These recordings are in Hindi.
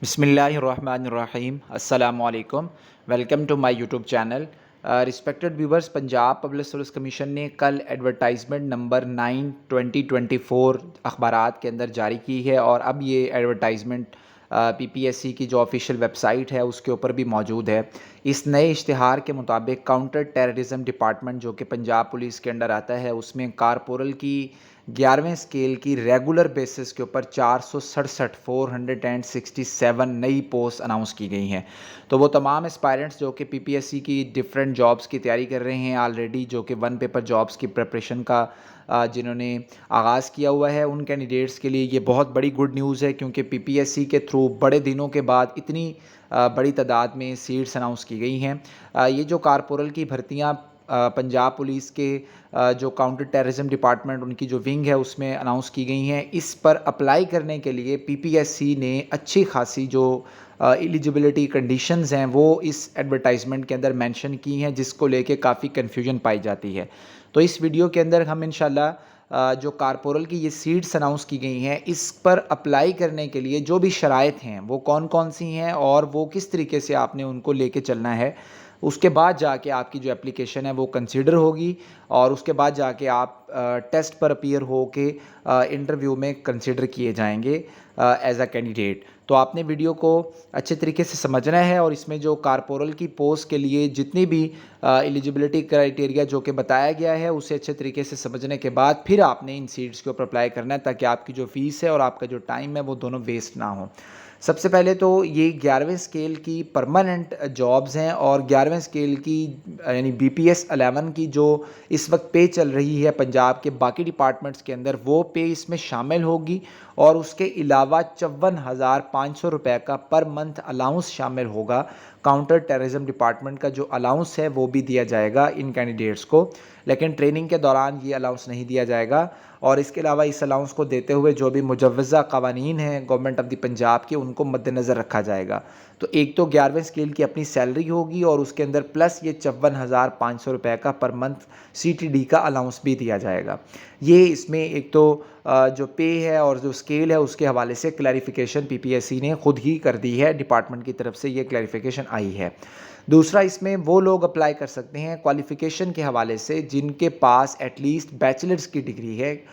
बिस्मिल्लाहिर्रहमानिर्रहीम अस्सलामुअलैकुम। Welcome to my YouTube channel. Respected viewers, Punjab public service commission ने कल एडवर्टाइजमेंट नंबर 9/2024 अखबारात के अंदर जारी की है और अब ये एडवर्टाइजमेंट पीपीएससी की जो ऑफिशियल वेबसाइट है उसके ऊपर भी मौजूद है। इस नए इश्तिहार के मुताबिक काउंटर टेररिज्म डिपार्टमेंट जो कि पंजाब पुलिस के अंडर आता है उसमें कारपोरल की 11वें स्केल की रेगुलर बेसिस के ऊपर 467 नई पोस्ट अनाउंस की गई हैं। तो वो तमाम एस्पायरेंट्स जो कि पीपीएससी की डिफरेंट जॉब्स की तैयारी कर रहे हैं ऑलरेडी, जो कि वन पेपर जॉब्स की प्रिपरेशन का जिन्होंने आगाज़ किया हुआ है, उन कैंडिडेट्स के लिए ये बहुत बड़ी गुड न्यूज़ है, क्योंकि पीपीएससी के थ्रू बड़े दिनों के बाद इतनी बड़ी तादाद में सीट्स अनाउंस की गई हैं। ये जो कारपोरल की भर्तियाँ पंजाब पुलिस के जो काउंटर टेररिज्म डिपार्टमेंट उनकी जो विंग है उसमें अनाउंस की गई हैं। इस पर अप्लाई करने के लिए पीपीएससी ने अच्छी खासी जो एलिजिबिलिटी कंडीशंस हैं वो इस एडवर्टाइजमेंट के अंदर मेंशन की हैं, जिसको लेके काफ़ी कन्फ्यूजन पाई जाती है। तो इस वीडियो के अंदर हम इंशाल्लाह जो कारपोरल की ये सीट्स अनाउंस की गई हैं इस पर अप्लाई करने के लिए जो भी शराइत हैं वो कौन कौन सी हैं और वो किस तरीके से आपने उनको लेके चलना है, उसके बाद जाके आपकी जो एप्लीकेशन है वो कंसिडर होगी और उसके बाद जाके आप टेस्ट पर अपीयर हो के इंटरव्यू में कंसिडर किए जाएंगे एज अ कैंडिडेट। तो आपने वीडियो को अच्छे तरीके से समझना है और इसमें जो कारपोरल की पोस्ट के लिए जितनी भी एलिजिबिलिटी क्राइटेरिया जो कि बताया गया है उसे अच्छे तरीके से समझने के बाद फिर आपने इन सीट्स के ऊपर अप्लाई करना है, ताकि आपकी जो फ़ीस है और आपका जो टाइम है वो दोनों वेस्ट ना हो। सबसे पहले तो ये 11वें स्केल की परमानेंट जॉब्स हैं और 11वें स्केल की यानी बीपीएस 11 की जो इस वक्त पे चल रही है पंजाब के बाकी डिपार्टमेंट्स के अंदर, वो पे इसमें शामिल होगी और उसके अलावा 54,500 रुपये का पर मंथ अलाउंस शामिल होगा। काउंटर टेररिज्म डिपार्टमेंट का जो अलाउंस है वो भी दिया जाएगा इन कैंडिडेट्स को, लेकिन ट्रेनिंग के दौरान ये अलाउंस नहीं दिया जाएगा। और इसके अलावा इस अलाउंस को देते हुए जो भी मुजव्वज़ा क़वानीन हैं गवर्नमेंट ऑफ द पंजाब के, उनको मद्देनज़र रखा जाएगा। तो एक तो 11वें स्केल की अपनी सैलरी होगी और उसके अंदर प्लस ये 54,500 रुपये का पर मंथ सीटीडी का अलाउंस भी दिया जाएगा। ये इसमें एक तो जो पे है और जो स्केल है उसके हवाले से क्लैरिफिकेशन पीपीएससी ने ख़ुद ही कर दी है, डिपार्टमेंट की तरफ से ये क्लैरिफिकेशन आई है। दूसरा, इसमें वो लोग अप्लाई कर सकते हैं क्वालिफ़िकेशन के हवाले से जिनके पास एटलीस्ट बैचलर्स की डिग्री है,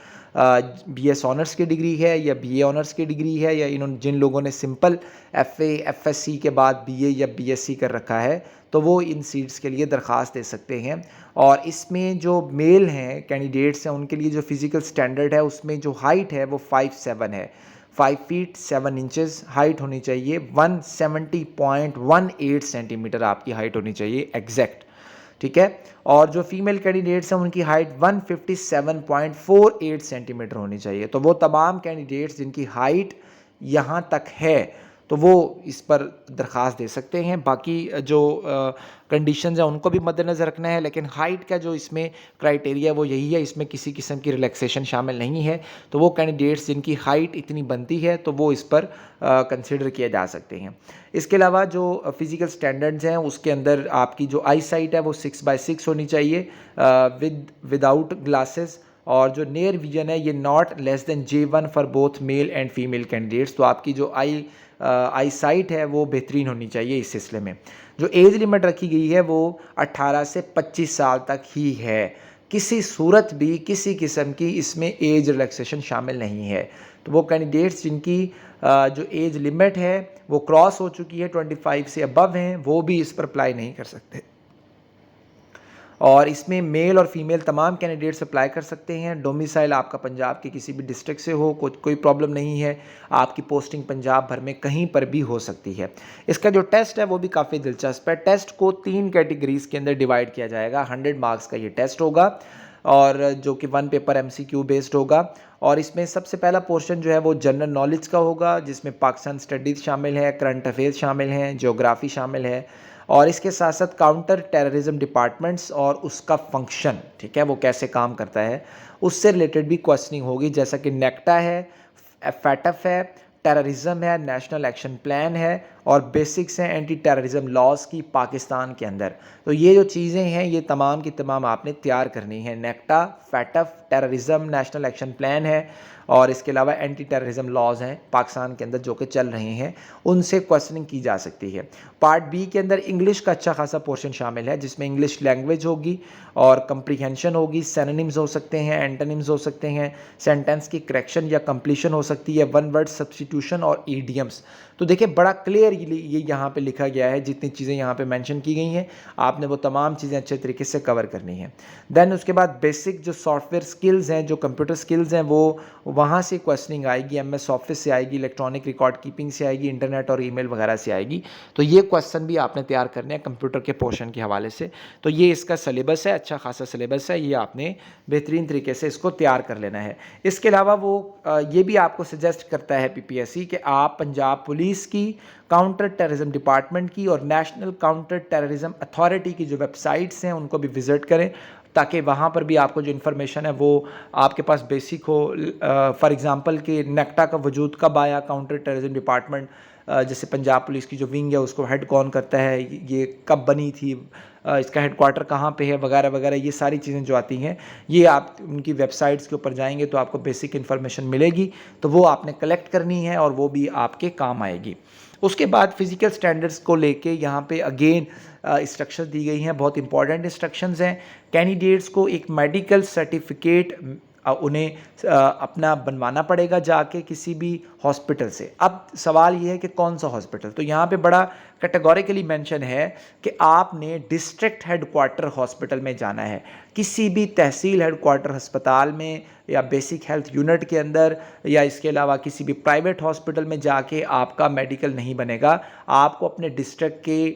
बीएस ऑनर्स की डिग्री है या बीए ऑनर्स की डिग्री है, या इन्होंने जिन लोगों ने सिंपल एफए एफएससी के बाद बीए या बीएससी कर रखा है, तो वो इन सीट्स के लिए दरख्वास्त दे सकते हैं। और इसमें जो मेल हैं कैंडिडेट्स हैं उनके लिए जो फ़िज़िकल स्टैंडर्ड है उसमें जो हाइट है वो 5'7" है, 5 फीट 7 इंचज़ हाइट होनी चाहिए, 170.18 सेंटीमीटर आपकी हाइट होनी चाहिए एग्जैक्ट, ठीक है। और जो फीमेल कैंडिडेट्स हैं उनकी हाइट 157.48 सेंटीमीटर होनी चाहिए। तो वो तमाम कैंडिडेट्स जिनकी हाइट यहाँ तक है तो वो इस पर दरख्वास्त दे सकते हैं। बाकी जो कंडीशंस हैं उनको भी मद्देनज़र रखना है, लेकिन हाइट का जो इसमें क्राइटेरिया वो यही है, इसमें किसी किस्म की रिलैक्सेशन शामिल नहीं है। तो वो कैंडिडेट्स जिनकी हाइट इतनी बनती है तो वो इस पर कंसिडर किए जा सकते हैं। इसके अलावा जो फ़िज़िकल स्टैंडर्ड्स हैं उसके अंदर आपकी जो आई साइट है वो 6x6 होनी चाहिए विदाउट ग्लासेस, और जो नियर विजन है ये not less than J1 for both male and female candidates. तो आपकी जो आई साइट है वो बेहतरीन होनी चाहिए। इस सिलसिले में जो एज लिमिट रखी गई है वो 18 से 25 साल तक ही है, किसी सूरत भी किसी किस्म की इसमें एज रिलैक्सेशन शामिल नहीं है। तो वो कैंडिडेट्स जिनकी जो एज लिमिट है वो क्रॉस हो चुकी है, 25 से अबव हैं, वो भी इस पर अप्लाई नहीं कर सकते। और इसमें मेल और फीमेल तमाम कैंडिडेट्स अप्लाई कर सकते हैं। डोमिसाइल आपका पंजाब के किसी भी डिस्ट्रिक्ट से हो, कोई प्रॉब्लम नहीं है, आपकी पोस्टिंग पंजाब भर में कहीं पर भी हो सकती है। इसका जो टेस्ट है वो भी काफ़ी दिलचस्प है। टेस्ट को 3 कैटेगरीज़ के अंदर डिवाइड किया जाएगा। 100 मार्क्स का ये टेस्ट होगा और जो कि वन पेपर एमसीक्यू बेस्ड होगा। और इसमें सबसे पहला पोर्शन जो है वो जनरल नॉलेज का होगा, जिसमें पाकिस्तान स्टडीज़ शामिल है, करंट अफेयर्स शामिल हैं, ज्योग्राफी शामिल है, और इसके साथ साथ काउंटर टेररिज्म डिपार्टमेंट्स और उसका फंक्शन, ठीक है, वो कैसे काम करता है, उससे रिलेटेड भी क्वेश्चनिंग होगी, जैसा कि नेक्टा है, फैटफ है, टेररिज्म है, नेशनल एक्शन प्लान है और बेसिक्स हैं एंटी टेररिज्म लॉज की पाकिस्तान के अंदर। तो ये जो चीज़ें हैं ये तमाम की तमाम आपने तैयार करनी है। NACTA, FATF, terrorism, national action plan है और इसके अलावा एंटी टेररिज्म लॉज हैं पाकिस्तान के अंदर जो कि चल रहे हैं, उनसे क्वेश्चनिंग की जा सकती है। पार्ट बी के अंदर इंग्लिश का अच्छा खासा पोर्शन शामिल है, जिसमें इंग्लिश लैंग्वेज होगी और कंप्रीहेंशन होगी, सिनोनिम्स हो सकते हैं, एंटोनिम्स हो सकते हैं, सेंटेंस की करेक्शन या कंप्लीशन हो सकती है, वन वर्ड सब्स्टिट्यूशन और ईडियम्स। तो देखिए बड़ा क्लियर ये यहाँ पे लिखा गया है, जितनी चीज़ें यहाँ पे मेंशन की गई हैं आपने वो तमाम चीज़ें अच्छे तरीके से कवर करनी है। देन उसके बाद बेसिक जो सॉफ्टवेयर स्किल्स हैं, जो कंप्यूटर स्किल्स हैं, वो वहाँ से क्वेश्चनिंग आएगी, एमएस ऑफिस से आएगी, इलेक्ट्रॉनिक रिकॉर्ड कीपिंग से आएगी, इंटरनेट और ईमेल वगैरह से आएगी। तो ये क्वेश्चन भी आपने तैयार करने हैं कंप्यूटर के पोर्शन के हवाले से। तो ये इसका सिलेबस है, अच्छा खासा सिलेबस है, ये आपने बेहतरीन तरीके से इसको तैयार कर लेना है। इसके अलावा वो ये भी आपको सजेस्ट करता है पीपीएससी कि आप पंजाब पुलिस की, काउंटर टेररिज्म डिपार्टमेंट की और नेशनल काउंटर टेररिज्म अथॉरिटी की जो वेबसाइट्स हैं उनको भी विज़िट करें, ताकि वहाँ पर भी आपको जो इन्फॉर्मेशन है वो आपके पास बेसिक हो। फॉर एग्ज़ाम्पल कि नेक्टा का वजूद कब आया, काउंटर टेररिज्म डिपार्टमेंट जैसे पंजाब पुलिस की जो विंग है उसको हेड कौन करता है, ये कब बनी थी, इसका हेडक्वार्टर कहाँ पे है, वगैरह वगैरह, ये सारी चीज़ें जो आती हैं ये आप उनकी वेबसाइट्स के ऊपर जाएंगे तो आपको बेसिक इन्फॉर्मेशन मिलेगी, तो वो आपने कलेक्ट करनी है और वो भी आपके काम आएगी। उसके बाद फिज़िकल स्टैंडर्ड्स को लेके यहाँ पे अगेन इंस्ट्रक्शंस दी गई हैं, बहुत इंपॉर्टेंट इंस्ट्रक्शंस हैं। कैंडिडेट्स को एक मेडिकल सर्टिफिकेट उन्हें अपना बनवाना पड़ेगा जाके किसी भी हॉस्पिटल से। अब सवाल ये है कि कौन सा हॉस्पिटल, तो यहाँ पे बड़ा कैटेगोरिकली मेंशन है कि आपने डिस्ट्रिक्ट हेडक्वार्टर हॉस्पिटल में जाना है, किसी भी तहसील हेडक्वार्टर अस्पताल में या बेसिक हेल्थ यूनिट के अंदर या इसके अलावा किसी भी प्राइवेट हॉस्पिटल में जाके आपका मेडिकल नहीं बनेगा। आपको अपने डिस्ट्रिक्ट के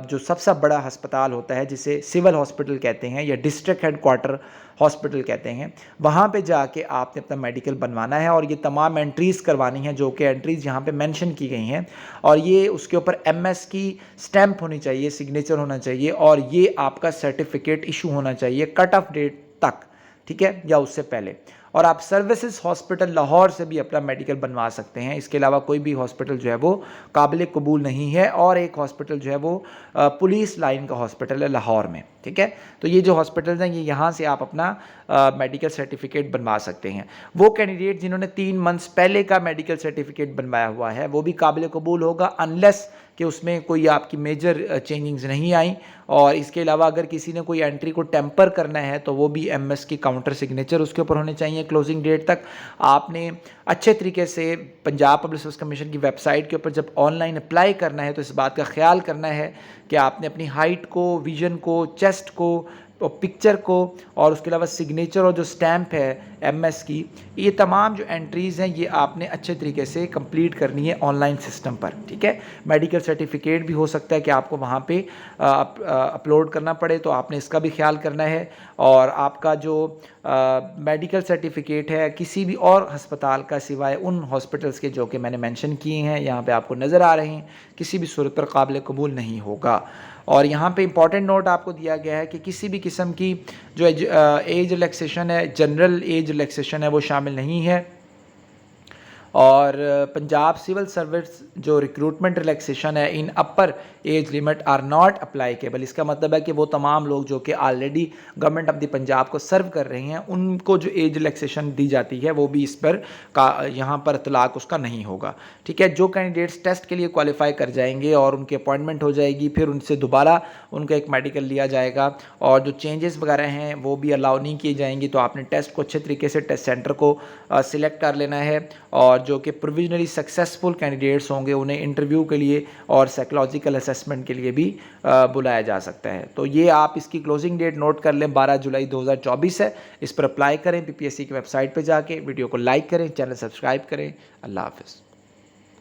जो सबसे बड़ा अस्पताल होता है जिसे सिविल हॉस्पिटल कहते हैं या डिस्ट्रिक्ट हेडक्वार्टर हॉस्पिटल कहते हैं, वहाँ पे जाके आपने अपना मेडिकल बनवाना है और ये तमाम एंट्रीज़ करवानी है, जो कि एंट्रीज़ यहाँ पे मेंशन की गई हैं, और ये उसके ऊपर एमएस की स्टैंप होनी चाहिए, सिग्नेचर होना चाहिए, और ये आपका सर्टिफिकेट इशू होना चाहिए कट ऑफ डेट तक, ठीक है, या उससे पहले। और आप सर्विसेज हॉस्पिटल लाहौर से भी अपना मेडिकल बनवा सकते हैं। इसके अलावा कोई भी हॉस्पिटल जो है वो काबिल कबूल नहीं है, और एक हॉस्पिटल जो है वो पुलिस लाइन का हॉस्पिटल है लाहौर में, ठीक है। तो ये जो हॉस्पिटल्स हैं ये यहाँ से आप अपना मेडिकल सर्टिफिकेट बनवा सकते हैं। वो कैंडिडेट जिन्होंने 3 मंथ्स पहले का मेडिकल सर्टिफिकेट बनवाया हुआ है वो भी काबिल कबूल होगा, अनलेस कि उसमें कोई आपकी मेजर चेंजिंग्स नहीं आई। और इसके अलावा अगर किसी ने कोई एंट्री को टेम्पर करना है तो वो भी एमएस की काउंटर सिग्नेचर उसके ऊपर होने चाहिए क्लोजिंग डेट तक। आपने अच्छे तरीके से पंजाब पब्लिक सर्विस कमीशन की वेबसाइट के ऊपर जब ऑनलाइन अप्लाई करना है तो इस बात का ख्याल करना है कि आपने अपनी हाइट को, विजन को, चेस्ट को, पिक्चर को, और उसके अलावा सिग्नेचर और जो स्टैंप है एमएस की, ये तमाम जो एंट्रीज़ हैं ये आपने अच्छे तरीके से कंप्लीट करनी है ऑनलाइन सिस्टम पर, ठीक है। मेडिकल सर्टिफिकेट भी हो सकता है कि आपको वहाँ पे अपलोड करना पड़े, तो आपने इसका भी ख्याल करना है। और आपका जो मेडिकल सर्टिफिकेट है किसी भी और अस्पताल का सिवाय उन हॉस्पिटल्स के जो कि मैंने मेंशन किए हैं यहाँ पे आपको नज़र आ रहे हैं, किसी भी सूरत पर काबिल कबूल नहीं होगा। और यहाँ पे इंपॉर्टेंट नोट आपको दिया गया है कि किसी भी किस्म की जो एज रिलैक्सेशन है, जनरल एज रिलैक्सेशन है, वो शामिल नहीं है। और पंजाब सिविल सर्विस जो रिक्रूटमेंट रिलैक्सेशन है in upper age limit are not applicable. इसका मतलब है कि वो तमाम लोग जो कि already government of the Punjab को सर्व कर रहे हैं उनको जो एज रिलैक्सेशन दी जाती है वो भी इस पर यहाँ पर इतलाक उसका नहीं होगा, ठीक है। जो कैंडिडेट्स टेस्ट के लिए क्वालिफाई कर जाएंगे और उनकी अपॉइंटमेंट हो जाएगी, फिर उनसे दोबारा उनका एक मेडिकल लिया जाएगा, और जो चेंजेस वगैरह हैं वो भी अलाउ नहीं किए जाएंगी। तो आपने टेस्ट को अच्छे तरीके से टेस्ट सेंटर को सिलेक्ट कर लेना है, और जो कि प्रोविजनली सक्सेसफुल कैंडिडेट्स होंगे उन्हें इंटरव्यू के लिए और साइकोलॉजिकल असेसमेंट के लिए भी बुलाया जा सकता है। तो ये आप इसकी क्लोजिंग डेट नोट कर लें, 12 जुलाई 2024 है। इस पर अप्लाई करें पीपीएससी की वेबसाइट पर जाके। वीडियो को लाइक करें, चैनल सब्सक्राइब करें। अल्लाह हाफ़िज़।